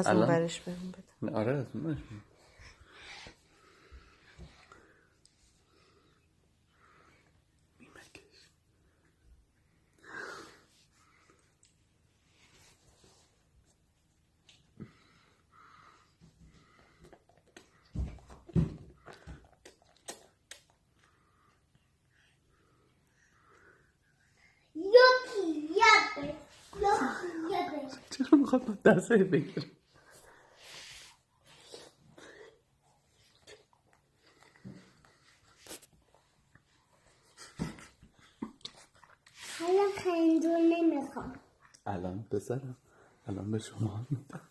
از اون برش بهم بده. آره از اون برش چرا میخواد با دسته بگیره؟ حالا خندون نمیخوام. الان بذارم الان به شما میدم.